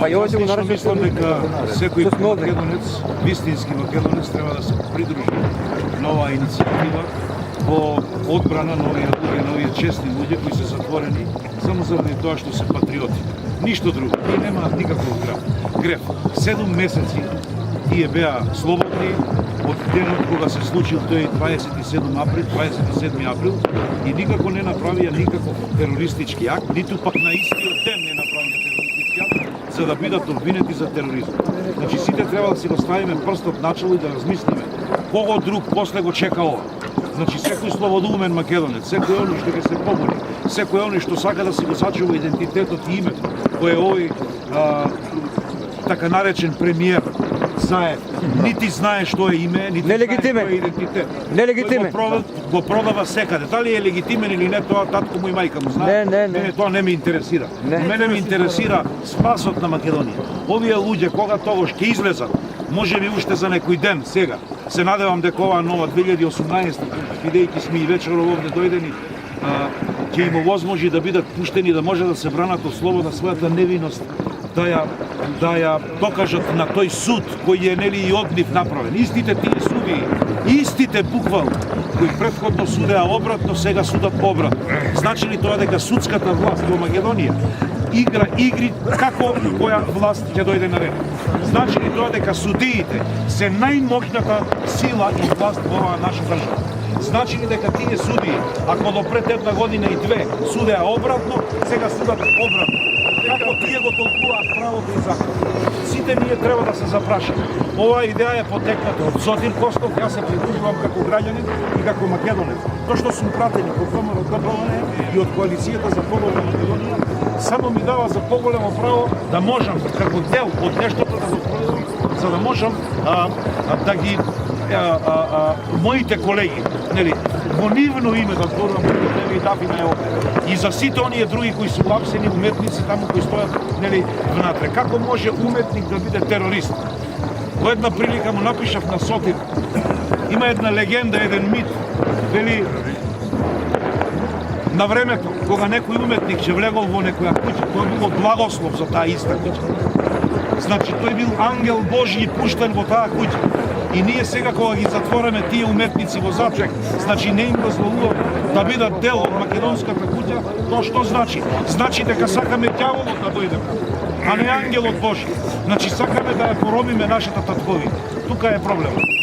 Па ја ќе го наречам Мислам дека секој македонец, вистински македонец, треба да се придружи на оваа иницијатива во одбрана на овие луѓе, на овие честни луѓе кои се затворени само заради тоа што се патриоти. Ништо друго. Тие немаат никаков греф. 7 месеци тие беа слободни од денот кога се случил тој 27 април и никако не направија никаков терористички акт, ниту пак на истиот ден не направија терористички акт за да бидат обвинети за тероризм. Значи сите треба да си го ставиме прстот начело и да размислиме кого друг после го чека ова. Значи секој слободумен македонец, секој оној што ќе се побуди, секој оној што сака да си го сачува идентитетот и името, кој е овој така наречен премиер Заев, нити знае што е име, нити знае што е идентитет. Нелегитимен. Го продава секаде. Дали е легитимен или не, тоа татко му и мајка му знае. Не. Тоа не ме интересира. Мене ме интересира спасот на Македонија. Овие луѓе кога тогаш ќе излезат, може би уште за некој ден сега. Се надевам дека оваа нова 2018, бидејќи сме и вечеров овде дојдени, ќе им овозможи да бидат пуштени, да може да се бранат од слобода својата невиност, да ја докажат на тој суд кој е нели и од нив направен. Истите тие суди, истите буквално кои претходно судеа обратно, сега судат обратно. Значи ли тоа дека судската власт во Македонија игра игри како која власт ќе дојде на ред? Значи ли тоа дека судиите се најмоќната сила и власт во оваа наша држава? Значи ли дека тие судии, ако до пред една година и две судеа обратно, сега судат обратно? Како тие го толкуваат правото и законот? Сите ние треба да се запрашаме. Оваа идеја е потекната од Зотир Костов, јас се придружувам како граѓанин и како македонец. Тоа што сум пратени по ВМРО ДПМН и од коалицијата за поголема Македонија, само ми дава за поголемо право да можам како дел од нештото да го продадам, за да можам да ги моите колеги, нели, во нивно име да зборувам дека нели дафина е овде. И за сите оние други кои се лапсени уметници таму кои стојат, нели, внатре. Како може уметник да биде терорист? Во една прилика му напишав на Сотир. Има една легенда, еден мит, вели на времето кога некој уметник ќе влегол во некоја куќа, тој било благослов за таа иста куќа. Значи тој бил ангел Божји пуштен во таа куќа. И ние сега кога ги затвораме тие уметници во затвор, значи не им дозволува да бидат дел од македонската куќа, тоа што значи? Значи дека сакаме ѓаволот да дојде, а не ангелот Божји. Значи сакаме да ја поробиме нашата татковина. Тука е проблемот.